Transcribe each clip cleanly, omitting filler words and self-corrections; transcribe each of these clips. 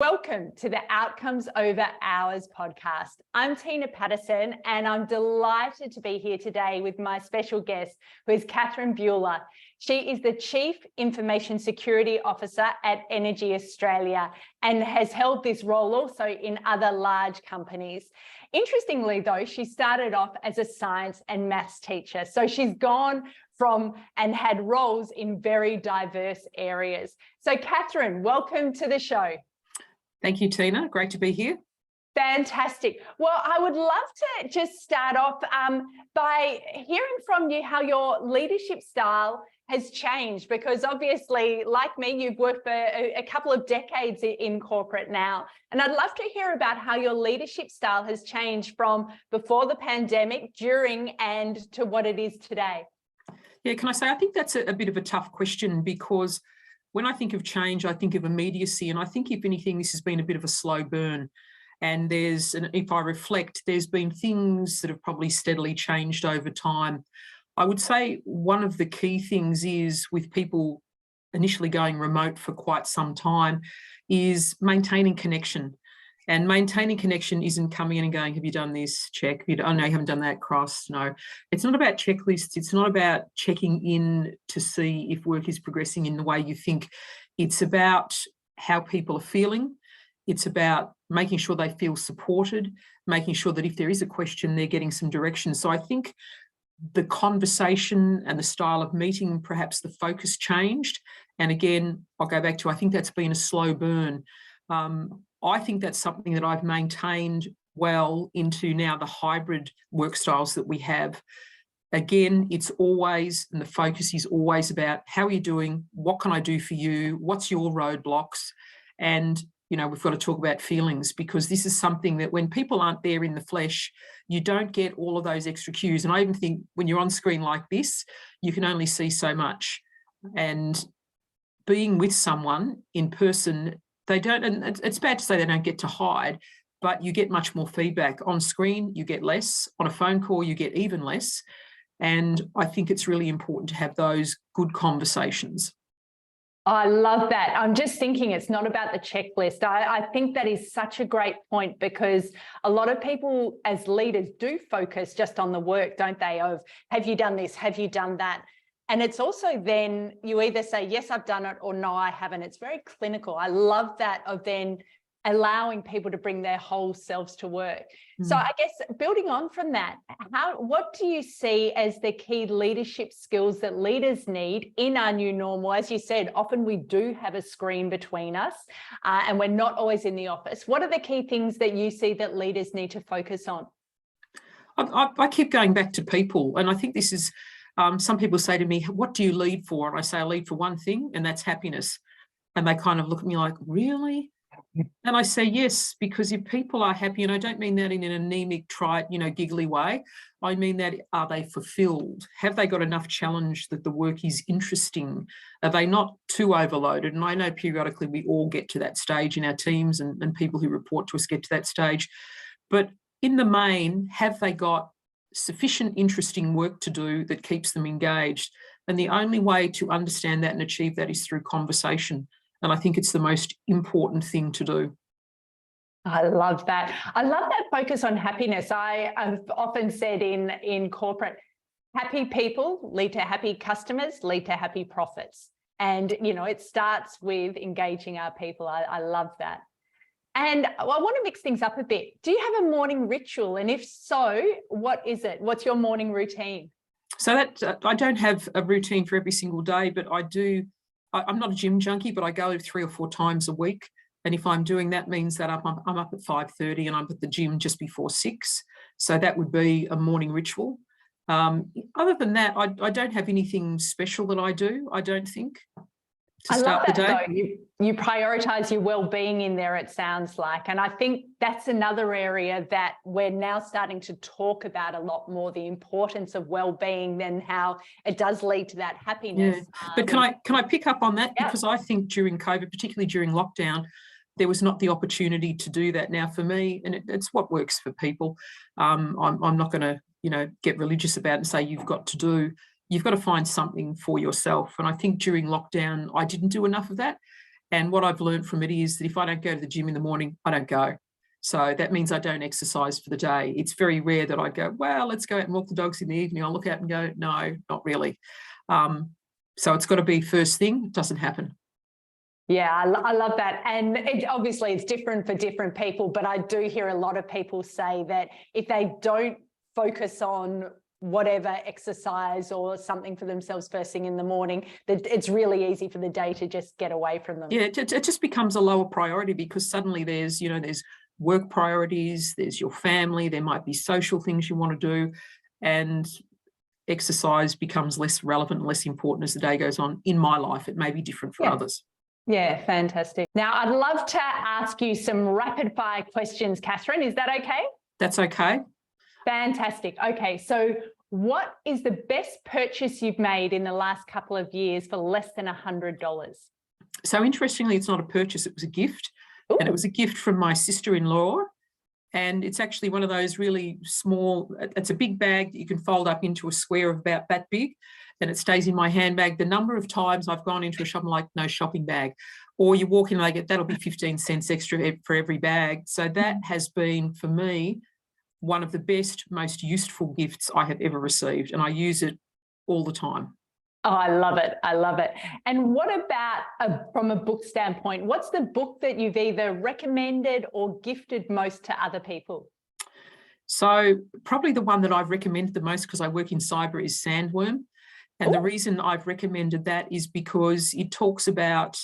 Welcome to the Outcomes Over Hours podcast. I'm Tina Patterson and I'm delighted to be here today with my special guest, who is Catherine Buhler. She is the Chief Information Security Officer at Energy Australia and has held this role also in other large companies. Interestingly though, she started off as a science and maths teacher. So she's gone from and had roles in very diverse areas. So Catherine, welcome to the show. Thank you, Tina. Great to be here. Fantastic. Well, I would love to just start off by hearing from you how your leadership style has changed, because obviously, like me, you've worked for a couple of decades in corporate now. And I'd love to hear about how your leadership style has changed from before the pandemic, during, and to what it is today. Yeah, can I say, I think that's a bit of a tough question, because when I think of change, I think of immediacy. And I think, if anything, this has been a bit of a slow burn. And if I reflect, there's been things that have probably steadily changed over time. I would say one of the key things is, with people initially going remote for quite some time, is maintaining connection. And maintaining connection isn't coming in and going, have you done this? Check. Oh, no, you haven't done that. Cross. No, it's not about checklists. It's not about checking in to see if work is progressing in the way you think. It's about how people are feeling. It's about making sure they feel supported, making sure that if there is a question, they're getting some direction. So I think the conversation and the style of meeting, perhaps the focus changed. And again, I'll go back to, I think that's been a slow burn. I think that's something that I've maintained well into now the hybrid work styles that we have. Again, it's always, and the focus is always about, how are you doing? What can I do for you? What's your roadblocks? And, you know, we've got to talk about feelings, because this is something that when people aren't there in the flesh, you don't get all of those extra cues. And I even think when you're on screen like this, you can only see so much. And being with someone in person, they don't, and it's bad to say they don't get to hide, but you get much more feedback. On screen, you get less. On a phone call, you get even less. And I think it's really important to have those good conversations. I love that. I'm just thinking it's not about the checklist. I think that is such a great point, because a lot of people as leaders do focus just on the work, don't they? Of, have you done this? Have you done that? And it's also then you either say, yes, I've done it, or no, I haven't. It's very clinical. I love that, of then allowing people to bring their whole selves to work. So I guess building on from that, what do you see as the key leadership skills that leaders need in our new normal? As you said, often we do have a screen between us and we're not always in the office. What are the key things that you see that leaders need to focus on? I keep going back to people. And I think this is, some people say to me, what do you lead for? And I say, I lead for one thing, and that's happiness. And they kind of look at me like, really? And I say, yes, because if people are happy, and I don't mean that in an anemic, trite, giggly way, I mean that, are they fulfilled? Have they got enough challenge that the work is interesting? Are they not too overloaded? And I know periodically we all get to that stage in our teams, and people who report to us get to that stage. But in the main, have they got sufficient interesting work to do that keeps them engaged? And the only way to understand that and achieve that is through conversation. And I think it's the most important thing to do. I love that. I love that focus on happiness. I've often said in corporate, happy people lead to happy customers, lead to happy profits. And, it starts with engaging our people. I love that. And I want to mix things up a bit. Do you have a morning ritual? And if so, what is it? What's your morning routine? So that I don't have a routine for every single day, but I do. I'm not a gym junkie, but I go 3 or 4 times a week. And if I'm doing that, means that I'm up at 5:30 and I'm at the gym just before 6. So that would be a morning ritual. Other than that, I don't have anything special that I do, I don't think, to start the day. I love that, though. You prioritise your well-being in there, it sounds like. And I think that's another area that we're now starting to talk about a lot more, the importance of well-being, and how it does lead to that happiness. Yeah. But can I pick up on that? Yeah. Because I think during COVID, particularly during lockdown, there was not the opportunity to do that. Now, for me, and it's what works for people, I'm not going to, get religious about it and say you've got to find something for yourself. And I think during lockdown, I didn't do enough of that. And what I've learned from it is that if I don't go to the gym in the morning, I don't go. So that means I don't exercise for the day. It's very rare that I go, well, let's go out and walk the dogs in the evening. I'll look out and go, no, not really. So it's got to be first thing. It doesn't happen. Yeah, I love that. And obviously it's different for different people, but I do hear a lot of people say that if they don't focus on whatever exercise or something for themselves first thing in the morning, that it's really easy for the day to just get away from them. Yeah, it just becomes a lower priority because suddenly there's work priorities, there's your family, there might be social things you want to do, and exercise becomes less relevant and less important as the day goes on. In my life, it may be different for others. Yeah, fantastic. Now, I'd love to ask you some rapid fire questions, Catherine. Is that okay? That's okay. Fantastic. Okay, so what is the best purchase you've made in the last couple of years for less than $100? So interestingly, it's not a purchase, it was a gift. Ooh. And it was a gift from my sister-in-law. And it's actually one of those really small, it's a big bag that you can fold up into a square of about that big, and it stays in my handbag. The number of times I've gone into a shop, I'm like, no shopping bag. Or you walk in and they get, that'll be 15 cents extra for every bag. So that has been, for me, one of the best, most useful gifts I have ever received. And I use it all the time. Oh, I love it. I love it. And what about from a book standpoint, what's the book that you've either recommended or gifted most to other people? So probably the one that I've recommended the most, because I work in cyber, is Sandworm. And the reason I've recommended that is because it talks about,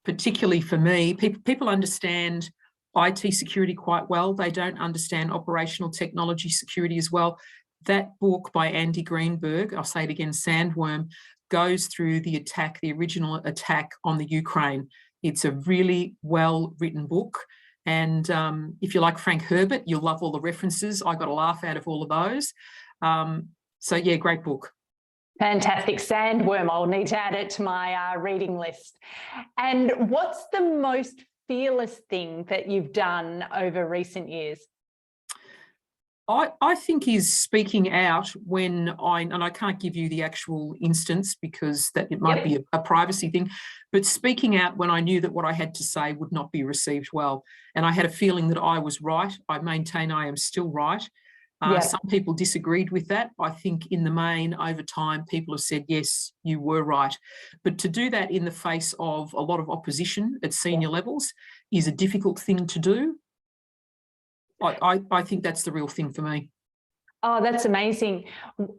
particularly for me, people understand IT security quite well. They don't understand operational technology security as well. That book by Andy Greenberg, I'll say it again, Sandworm, goes through the attack, the original attack on the Ukraine. It's a really well-written book. And if you like Frank Herbert, you'll love all the references. I got a laugh out of all of those. So yeah, great book. Fantastic. Sandworm. I'll need to add it to my reading list. And what's the most fearless thing that you've done over recent years? I think is speaking out when and I can't give you the actual instance because that it might be a privacy thing, but speaking out when I knew that what I had to say would not be received well. And I had a feeling that I was right. I maintain I am still right. Some people disagreed with that. I think in the main, over time, people have said, yes, you were right. But to do that in the face of a lot of opposition at senior levels is a difficult thing to do. I think that's the real thing for me. Oh, that's amazing.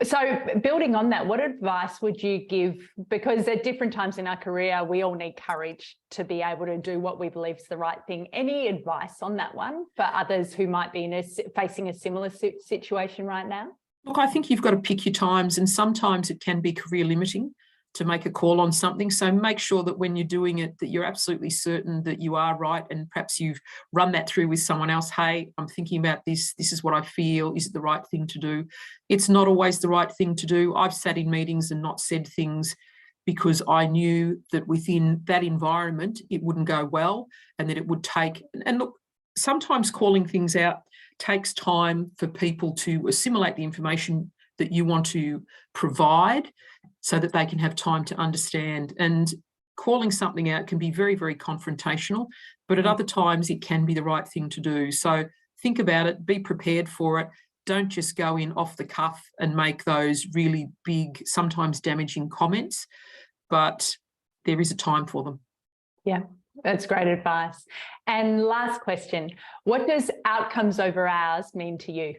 So building on that, what advice would you give? Because at different times in our career, we all need courage to be able to do what we believe is the right thing. Any advice on that one for others who might be facing a similar situation right now? Look, I think you've got to pick your times, and sometimes it can be career limiting to make a call on something. So make sure that when you're doing it, that you're absolutely certain that you are right. And perhaps you've run that through with someone else. Hey, I'm thinking about this. This is what I feel. Is it the right thing to do? It's not always the right thing to do. I've sat in meetings and not said things because I knew that within that environment, it wouldn't go well and that it would take, and look, sometimes calling things out takes time for people to assimilate the information that you want to provide so that they can have time to understand. And calling something out can be very, very confrontational, but at other times it can be the right thing to do. So think about it, be prepared for it. Don't just go in off the cuff and make those really big, sometimes damaging comments, but there is a time for them. Yeah, that's great advice. And last question, what does outcomes over hours mean to you?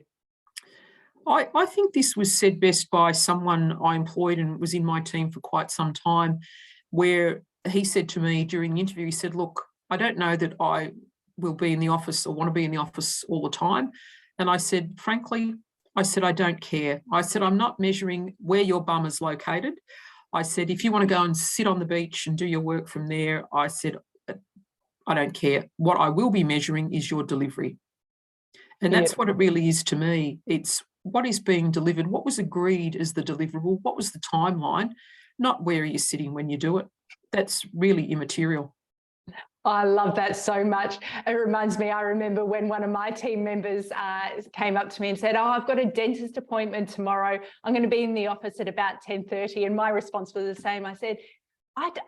I think this was said best by someone I employed and was in my team for quite some time, where he said to me during the interview, he said, look, I don't know that I will be in the office or want to be in the office all the time. And I said, frankly, I said, I don't care. I said, I'm not measuring where your bum is located. I said, if you want to go and sit on the beach and do your work from there, I said, I don't care. What I will be measuring is your delivery. And that's what it really is to me. It's what is being delivered, what was agreed as the deliverable, what was the timeline, not where are you sitting when you do it. That's really immaterial. I love that so much. It reminds me, I remember when one of my team members came up to me and said, oh, I've got a dentist appointment tomorrow. I'm going to be in the office at about 10:30. And my response was the same. I said,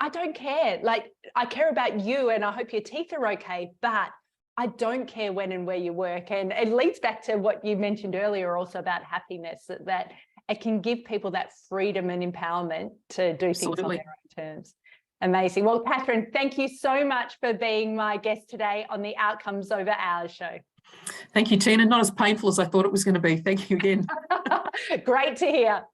I don't care. Like, I care about you and I hope your teeth are okay, but I don't care when and where you work. And it leads back to what you mentioned earlier also about happiness, that it can give people that freedom and empowerment to do things on their own terms. Amazing. Well, Catherine, thank you so much for being my guest today on the Outcomes Over Hours show. Thank you, Tina. Not as painful as I thought it was going to be. Thank you again. Great to hear.